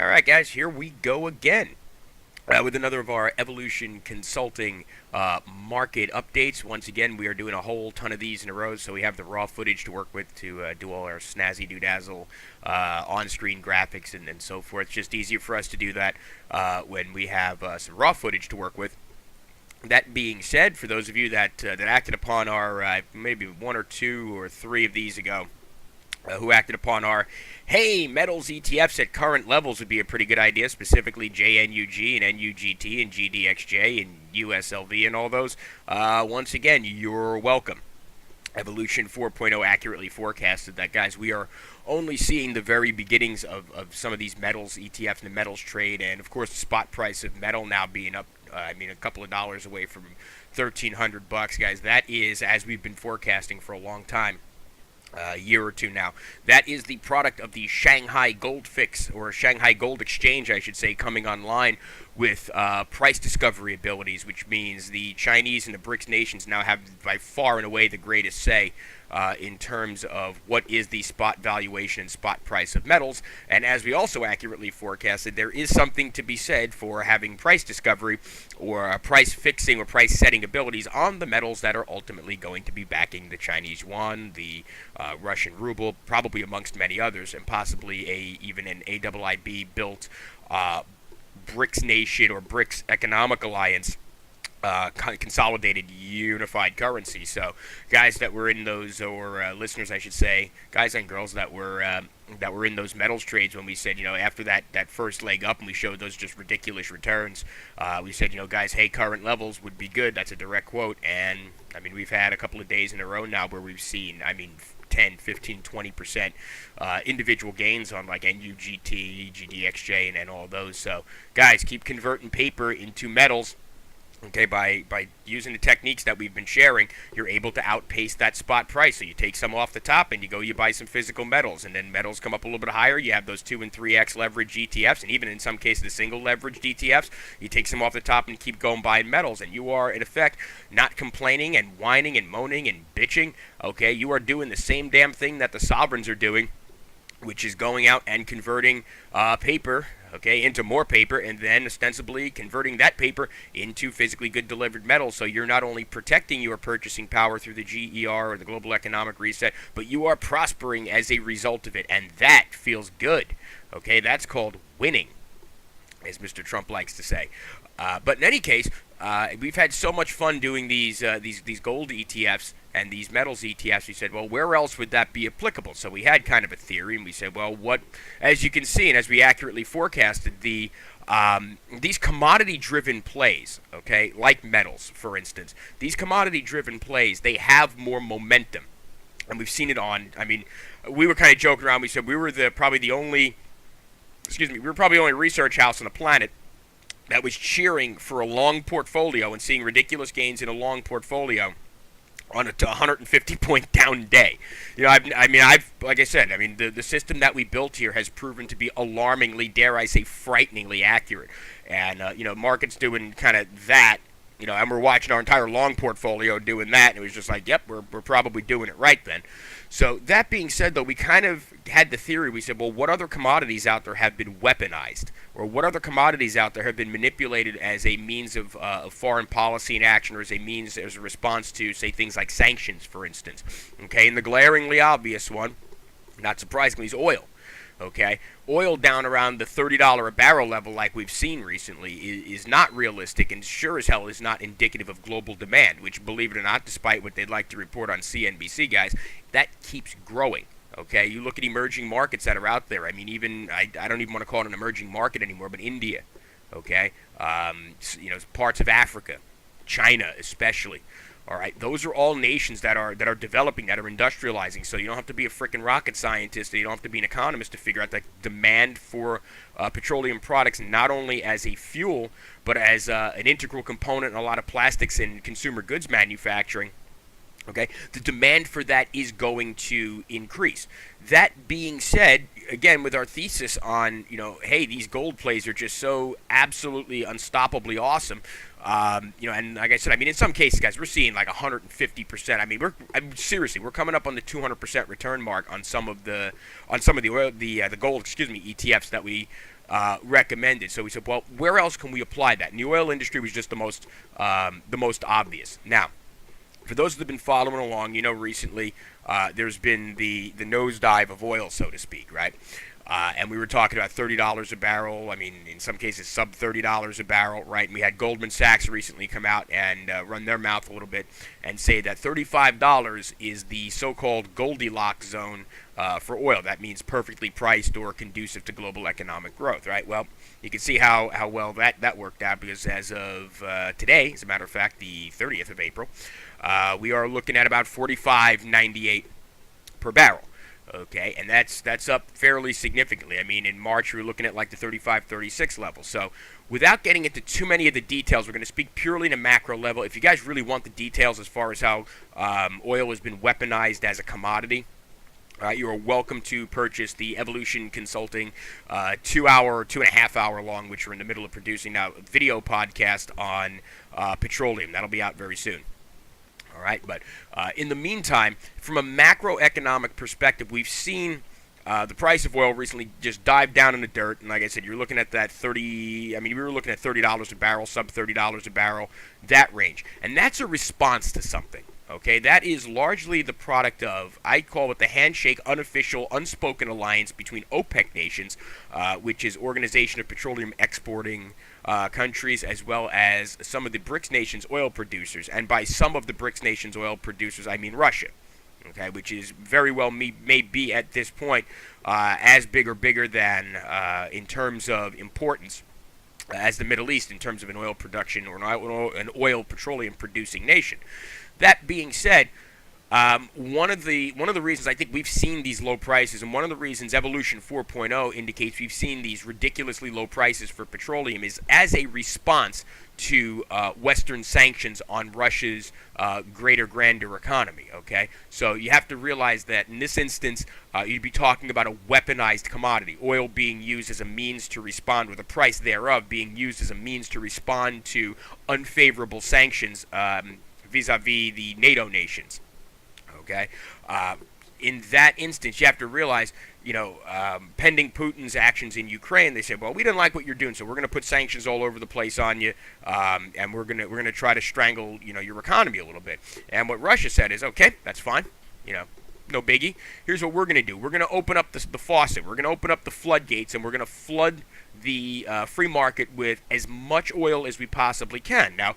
All right, guys, here we go again with another of our Evolution Consulting market updates. Once again, we are doing a whole ton of these in a row, so we have the raw footage to work with to do all our snazzy doodazzle on-screen graphics and so forth. It's just easier for us to do that when we have some raw footage to work with. That being said, for those of you that acted upon our maybe one or two or three of these ago, who acted upon our, hey, metals ETFs at current levels would be a pretty good idea, specifically JNUG and NUGT and GDXJ and USLV and all those. Once again, you're welcome. Evolution 4.0 accurately forecasted that, guys. We are only seeing the very beginnings of some of these metals ETFs and the metals trade, and of course the spot price of metal now being up, a couple of dollars away from $1,300, guys. That is, as we've been forecasting for a long time, a year or two now. That is the product of the Shanghai Gold Fix, or Shanghai Gold Exchange, I should say, coming online with price discovery abilities, which means the Chinese and the BRICS nations now have by far and away the greatest say in terms of what is the spot valuation and spot price of metals. And as we also accurately forecasted, there is something to be said for having price discovery or price fixing or price setting abilities on the metals that are ultimately going to be backing the Chinese yuan, the Russian ruble, probably amongst many others, and possibly even an AIIB built BRICS nation or BRICS economic alliance consolidated unified currency. So guys that were in those, or listeners I should say, guys and girls that were in those metals trades, when we said, after that first leg up and we showed those just ridiculous returns, we said, guys, hey, current levels would be good. That's a direct quote. And we've had a couple of days in a row now where we've seen 10, 15, 20% individual gains on like NUGT, GDXJ, and all those. So guys, keep converting paper into metals. Okay, by using the techniques that we've been sharing, you're able to outpace that spot price. So you take some off the top and you buy some physical metals, and then metals come up a little bit higher. You have those 2 and 3x leverage ETFs, and even in some cases the single leveraged ETFs. You take some off the top and keep going buying metals, and you are in effect not complaining and whining and moaning and bitching. Okay, you are doing the same damn thing that the sovereigns are doing, which is going out and converting paper, into more paper, and then ostensibly converting that paper into physically good delivered metals. So you're not only protecting your purchasing power through the GER or the global economic reset, but you are prospering as a result of it, and that feels good. Okay, that's called winning, as Mr. Trump likes to say. But in any case, we've had so much fun doing these gold ETFs and these metals ETFs. We said, well, where else would that be applicable? So we had kind of a theory, and we said, well, what, as you can see, and as we accurately forecasted, these commodity-driven plays, okay, like metals, for instance, these commodity-driven plays, they have more momentum, and we've seen it on. We were kind of joking around. We said we were probably the only research house on the planet that was cheering for a long portfolio and seeing ridiculous gains in a long portfolio on a 150-point down day. Like I said, the system that we built here has proven to be alarmingly, dare I say, frighteningly accurate. And markets doing kind of that, and we're watching our entire long portfolio doing that, and it was just like, yep, we're probably doing it right then. So that being said, though, we kind of had the theory. We said, well, what other commodities out there have been weaponized? Or what other commodities out there have been manipulated as a means of foreign policy and action, or as a response to, say, things like sanctions, for instance? Okay, and the glaringly obvious one, not surprisingly, is oil. Okay, oil down around the $30 a barrel level like we've seen recently is not realistic, and sure as hell is not indicative of global demand, which, believe it or not, despite what they'd like to report on CNBC, guys, that keeps growing. Okay, you look at emerging markets that are out there. I don't even want to call it an emerging market anymore, but India, okay, parts of Africa, China especially. All right, those are all nations that are developing, that are industrializing. So you don't have to be a freaking rocket scientist, and you don't have to be an economist to figure out that demand for petroleum products, not only as a fuel, but as an integral component in a lot of plastics and consumer goods manufacturing, Okay, the demand for that is going to increase. That being said, again, with our thesis on, hey, these gold plays are just so absolutely unstoppably awesome. And like I said, I mean, in some cases, guys, we're seeing like 150%. I mean, seriously, we're coming up on the 200% return mark on some of the oil, the gold, ETFs that we recommended. So we said, well, where else can we apply that? And the oil industry was just the most obvious. Now, for those that have been following along, recently there's been the nosedive of oil, so to speak, right? And we were talking about $30 a barrel. I mean, in some cases, sub $30 a barrel, right? And we had Goldman Sachs recently come out and run their mouth a little bit and say that $35 is the so-called Goldilocks zone for oil. That means perfectly priced or conducive to global economic growth, right? Well, you can see how well that worked out, because as of today, as a matter of fact, the 30th of April, we are looking at about $45.98 per barrel. Okay, and that's up fairly significantly. I mean, in March we were looking at like the 35, 36 level. So without getting into too many of the details, we're going to speak purely in a macro level. If you guys really want the details as far as how oil has been weaponized as a commodity, you are welcome to purchase the Evolution Consulting 2.5 hour long, which we're in the middle of producing now, video podcast on petroleum. That'll be out very soon. All right, but in the meantime, from a macroeconomic perspective, we've seen the price of oil recently just dive down in the dirt. And like I said, you're looking at that we were looking at $30 a barrel, sub $30 a barrel, that range. And that's a response to something. Okay, that is largely the product of, I call it the handshake, unofficial, unspoken alliance between OPEC nations, which is Organization of Petroleum Exporting countries, as well as some of the BRICS nations' oil producers. And by some of the BRICS nations' oil producers, I mean Russia. Okay, which is very well may be at this point as big or bigger than, in terms of importance, as the Middle East in terms of an oil production or an oil petroleum producing nation. That being said, one of the reasons I think we've seen these low prices, and one of the reasons Evolution 4.0 indicates we've seen these ridiculously low prices for petroleum, is as a response to Western sanctions on Russia's grander economy. Okay, so you have to realize that in this instance, you'd be talking about a weaponized commodity, oil being used as a means to respond, with the price thereof being used as a means to respond to unfavorable sanctions vis-a-vis the NATO nations. Okay, in that instance, you have to realize, pending Putin's actions in Ukraine, they said, well, we didn't like what you're doing, so we're going to put sanctions all over the place on you, and we're going to try to strangle, your economy a little bit. And what Russia said is, okay, that's fine, no biggie. Here's what we're going to do. We're going to open up the faucet. We're going to open up the floodgates, and we're going to flood the free market with as much oil as we possibly can. Now,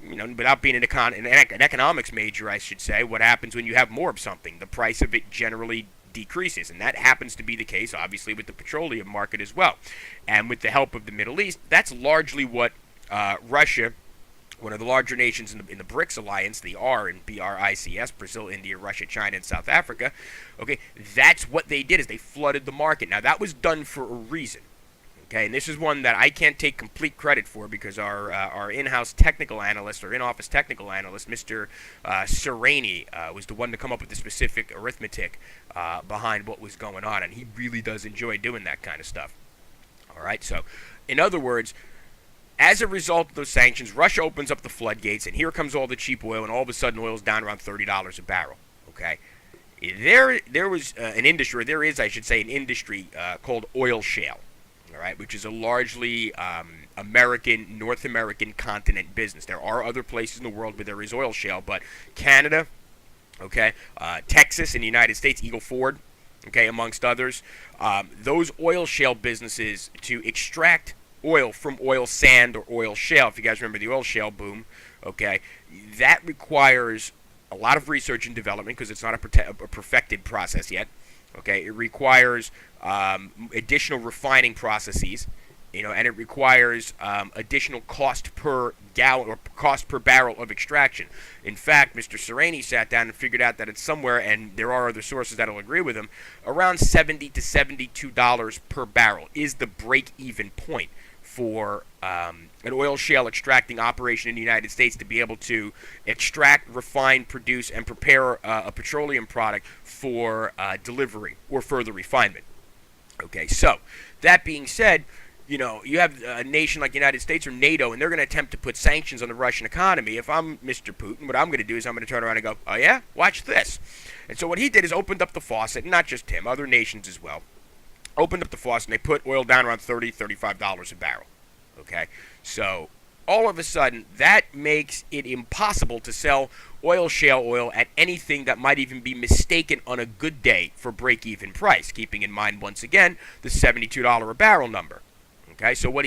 without being an economics major, I should say, what happens when you have more of something? The price of it generally decreases, and that happens to be the case, obviously, with the petroleum market as well. And with the help of the Middle East, that's largely what Russia, one of the larger nations in the BRICS alliance, the R and BRICS, Brazil, India, Russia, China, and South Africa, okay, that's what they did, is they flooded the market. Now, that was done for a reason. Okay, and this is one that I can't take complete credit for, because our in-house technical analyst, or in-office technical analyst, Mr. Sereni, was the one to come up with the specific arithmetic behind what was going on, and he really does enjoy doing that kind of stuff. All right, so in other words, as a result of those sanctions, Russia opens up the floodgates, and here comes all the cheap oil, and all of a sudden oil's down around $30 a barrel. Okay, there was an industry, or there is, I should say, an industry called oil shale. All right, which is a largely North American continent business. There are other places in the world where there is oil shale, but Canada, okay, Texas in the United States, Eagle Ford, okay, amongst others, those oil shale businesses to extract oil from oil sand or oil shale, if you guys remember the oil shale boom, okay, that requires a lot of research and development, because it's not a perfected process yet. Okay, it requires additional refining processes, and it requires additional cost per gallon or cost per barrel of extraction. In fact, Mr. Sereni sat down and figured out that it's somewhere, and there are other sources that will agree with him, around $70 to $72 per barrel is the break-even point for an oil shale extracting operation in the United States to be able to extract, refine, produce, and prepare a petroleum product for delivery or further refinement. Okay, so that being said, you have a nation like the United States or NATO, and they're going to attempt to put sanctions on the Russian economy. If I'm Mr. Putin, what I'm going to do is I'm going to turn around and go, oh yeah, watch this. And so what he did is opened up the faucet, and not just him, other nations as well, opened up the faucet, and they put oil down around $30, $35 a barrel. Okay, so all of a sudden, that makes it impossible to sell shale oil at anything that might even be mistaken on a good day for break-even price, keeping in mind, once again, the $72 a barrel number. Okay, so what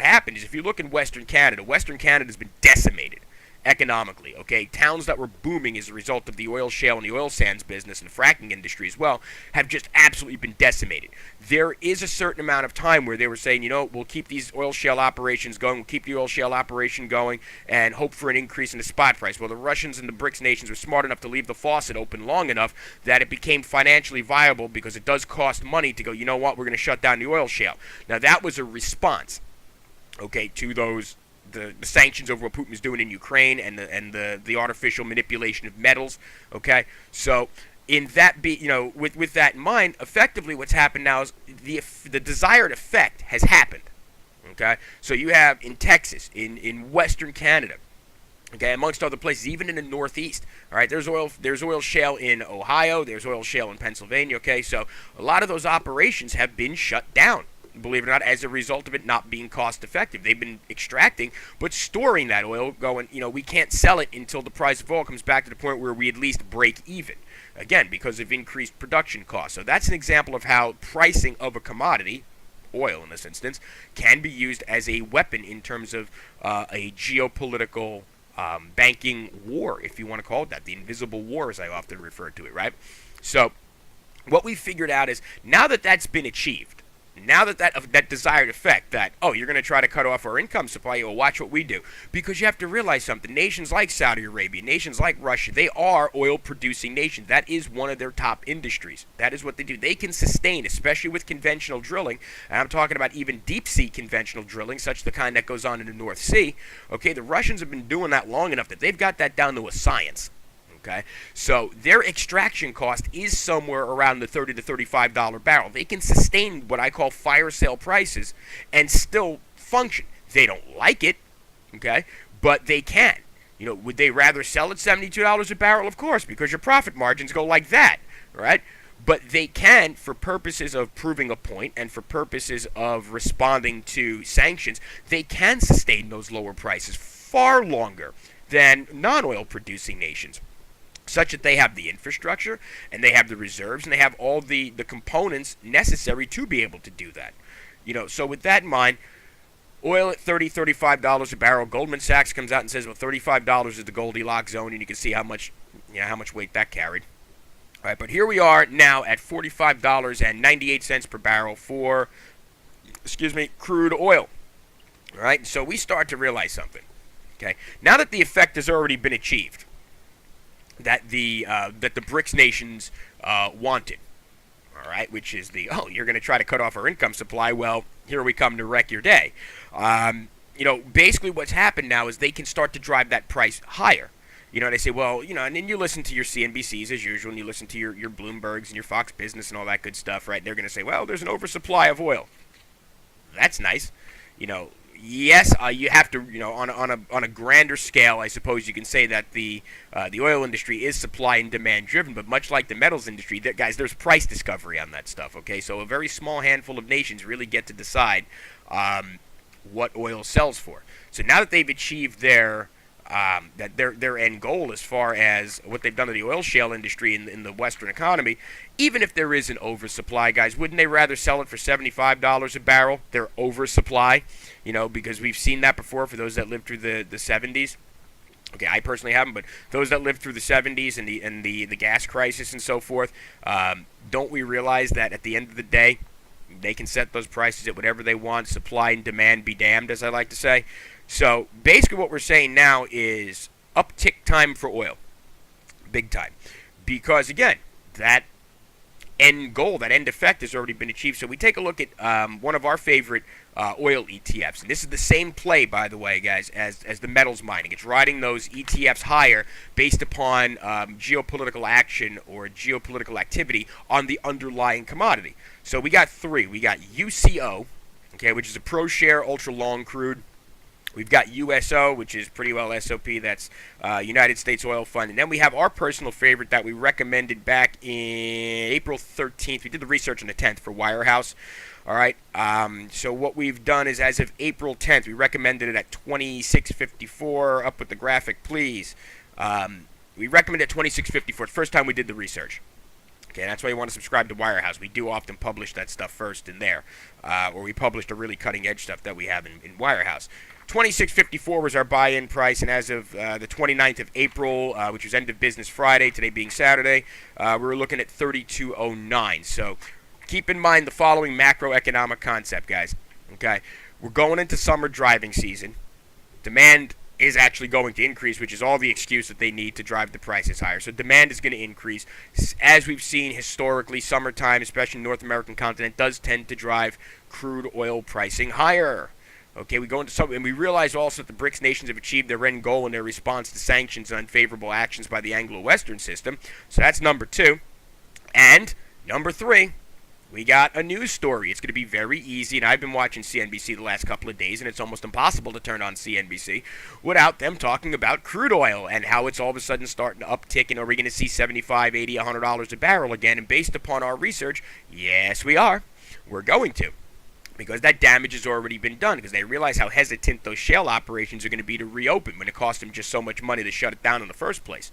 happened is, if you look in Western Canada's been decimated economically. Okay, towns that were booming as a result of the oil shale and the oil sands business and the fracking industry as well have just absolutely been decimated. There is a certain amount of time where they were saying, we'll keep these oil shale operations going, we'll keep the oil shale operation going, and hope for an increase in the spot price. Well, the Russians and the BRICS nations were smart enough to leave the faucet open long enough that it became financially viable, because it does cost money to go, you know what, we're going to shut down the oil shale. Now, that was a response, okay, to those the sanctions over what Putin is doing in Ukraine and the artificial manipulation of metals. Okay, so in that with that in mind, effectively what's happened now is the desired effect has happened. Okay, so you have in Texas, in Western Canada, okay, amongst other places, even in the Northeast. All right, there's oil shale in Ohio, there's oil shale in Pennsylvania. Okay, so a lot of those operations have been shut down, believe it or not, as a result of it not being cost effective. They've been extracting, but storing that oil, going, we can't sell it until the price of oil comes back to the point where we at least break even. Again, because of increased production costs. So that's an example of how pricing of a commodity, oil in this instance, can be used as a weapon in terms of a geopolitical banking war, if you want to call it that, the invisible war, as I often refer to it, right? So what we figured out is, now that that's been achieved, now that desired effect, that, you're going to try to cut off our income supply, well, watch what we do. Because you have to realize something. Nations like Saudi Arabia, nations like Russia, they are oil-producing nations. That is one of their top industries. That is what they do. They can sustain, especially with conventional drilling, and I'm talking about even deep-sea conventional drilling, such the kind that goes on in the North Sea. Okay, the Russians have been doing that long enough that they've got that down to a science. Okay, so their extraction cost is somewhere around the $30 to $35 barrel. They can sustain what I call fire sale prices and still function. They don't like it, okay, but they can. Would they rather sell at $72 a barrel? Of course, because your profit margins go like that, right? But they can, for purposes of proving a point and for purposes of responding to sanctions, they can sustain those lower prices far longer than non-oil producing nations, such that they have the infrastructure and they have the reserves and they have all the components necessary to be able to do that. So with that in mind, oil at $30, $35 a barrel, Goldman Sachs comes out and says, well, $35 is the Goldilocks zone, and you can see how much weight that carried. All right, but here we are now at $45.98 per barrel for, crude oil. All right, so we start to realize something. Okay, now that the effect has already been achieved, that the BRICS nations wanted, all right, which is you're going to try to cut off our income supply. Well, here we come to wreck your day. Basically what's happened now is they can start to drive that price higher. They say, well, and then you listen to your CNBCs as usual, and you listen to your Bloombergs and your Fox Business and all that good stuff, right? They're going to say, well, there's an oversupply of oil. That's nice. Yes, you have to, on a grander scale, I suppose you can say that the oil industry is supply and demand driven, but much like the metals industry, there's price discovery on that stuff. Okay, so a very small handful of nations really get to decide what oil sells for. So now that they've achieved their end goal as far as what they've done to the oil shale industry in the Western economy, even if there is an oversupply, guys, wouldn't they rather sell it for $75 a barrel, their oversupply? Because we've seen that before for those that lived through the 70s. Okay, I personally haven't, but those that lived through the 70s and the gas crisis and so forth, don't we realize that at the end of the day, they can set those prices at whatever they want, supply and demand be damned, as I like to say. So basically what we're saying now is uptick time for oil. Big time. Because, again, that end goal, that end effect has already been achieved. So we take a look at one of our favorite oil ETFs. And this is the same play, by the way, guys, as the metals mining. It's riding those ETFs higher based upon geopolitical action or geopolitical activity on the underlying commodity. So we got three. We got UCO, okay, which is a pro-share ultra-long crude. We've got USO, which is pretty well SOP. That's United States Oil Fund. And then we have our personal favorite that we recommended back in April 13th. We did the research on the 10th for Wirehouse. All right. So what we've done is, as of April 10th, we recommended it at 26.54. Up with the graphic, please. We recommended 26.54. The first time we did the research. Okay, that's why you want to subscribe to Wirehouse. We do often publish that stuff first in there, or we published a really cutting-edge stuff that we have in Wirehouse. 26.54 was our buy-in price, and as of the 29th of April, which was end of business Friday, today being Saturday, we were looking at 32.09. So keep in mind the following macroeconomic concept, guys. Okay, we're going into summer driving season. Demand is actually going to increase, which is all the excuse that they need to drive the prices higher. So demand is going to increase. As we've seen historically, summertime, especially in North American continent, does tend to drive crude oil pricing higher. Okay, we go into summer, and we realize also that the BRICS nations have achieved their end goal in their response to sanctions and unfavorable actions by the Anglo-Western system. So that's number two. And number three, we got a news story. It's going to be very easy, and I've been watching CNBC the last couple of days, and it's almost impossible to turn on CNBC without them talking about crude oil and how it's all of a sudden starting to uptick, and are we going to see $75, $80, $100 a barrel again? And based upon our research, yes, we are. We're going to. Because that damage has already been done, because they realize how hesitant those shale operations are going to be to reopen when it costs them just so much money to shut it down in the first place.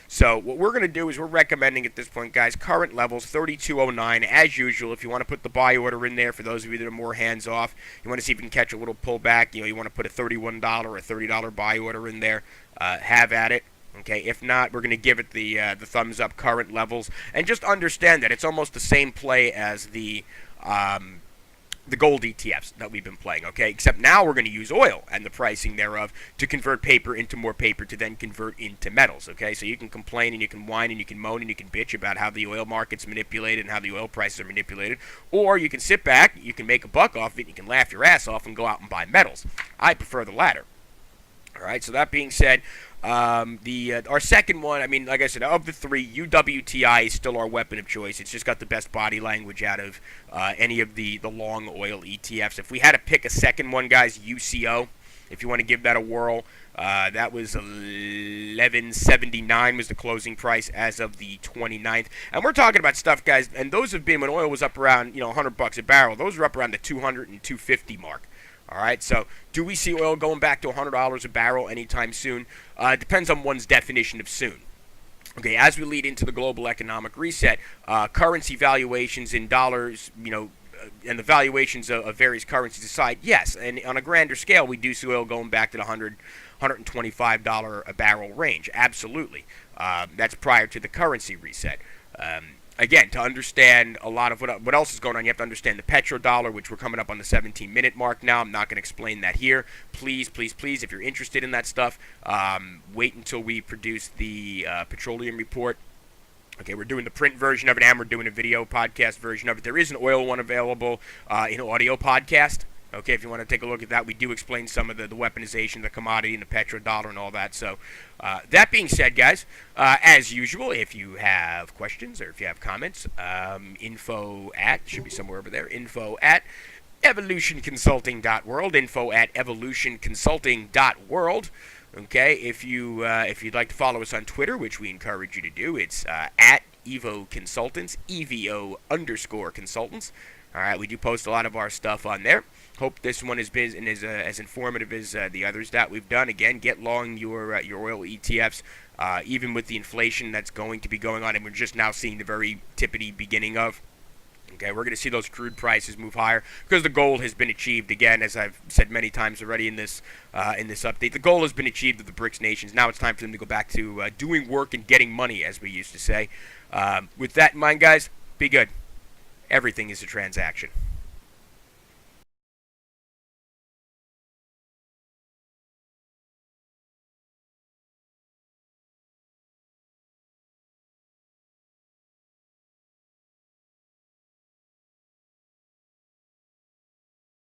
So what we're going to do is we're recommending at this point, guys, current levels, 32.09, as usual. If you want to put the buy order in there, for those of you that are more hands-off, you want to see if you can catch a little pullback, you want to put a $31 or $30 buy order in there, have at it. Okay, if not, we're going to give it the thumbs up, current levels. And just understand that it's almost the same play as the gold ETFs that we've been playing, okay? Except now we're going to use oil and the pricing thereof to convert paper into more paper to then convert into metals, okay? So you can complain and you can whine and you can moan and you can bitch about how the oil market's manipulated and how the oil prices are manipulated. Or you can sit back, you can make a buck off of it, and you can laugh your ass off and go out and buy metals. I prefer the latter. All right, so that being said, our second one, I mean, like I said, of the three, UWTI is still our weapon of choice. It's just got the best body language out of any of the long oil ETFs. If we had to pick a second one, guys, UCO, if you want to give that a whirl, that was 11.79 was the closing price as of the 29th. And we're talking about stuff, guys, and those have been when oil was up around, $100 a barrel. Those were up around the 200 and 250 mark. All right, so do we see oil going back to $100 a barrel anytime soon? It depends on one's definition of soon. Okay, as we lead into the global economic reset, currency valuations in dollars, and the valuations of various currencies aside, yes, and on a grander scale, we do see oil going back to the $125 a barrel range. Absolutely. That's prior to the currency reset. Again, to understand a lot of what else is going on, you have to understand the petrodollar, which we're coming up on the 17-minute mark now. I'm not going to explain that here. Please, please, please, if you're interested in that stuff, wait until we produce the petroleum report. Okay, we're doing the print version of it, and we're doing a video podcast version of it. There is an oil one available in audio podcast. Okay, if you want to take a look at that, we do explain some of the weaponization, the commodity, and the petrodollar and all that. So that being said, guys, as usual, if you have questions or if you have comments, should be somewhere over there, evolutionconsulting.world, evolutionconsulting.world. Okay, if you'd like to follow us on Twitter, which we encourage you to do, it's at Evo Consultants, EVO_consultants. All right, we do post a lot of our stuff on there. Hope this one has been as informative as the others that we've done. Again, get long your oil ETFs, even with the inflation that's going to be going on, and we're just now seeing the very tippity beginning of. Okay, we're going to see those crude prices move higher because the goal has been achieved. Again, as I've said many times already in this update, the goal has been achieved of the BRICS nations. Now it's time for them to go back to doing work and getting money, as we used to say. With that in mind, guys, be good. Everything is a transaction.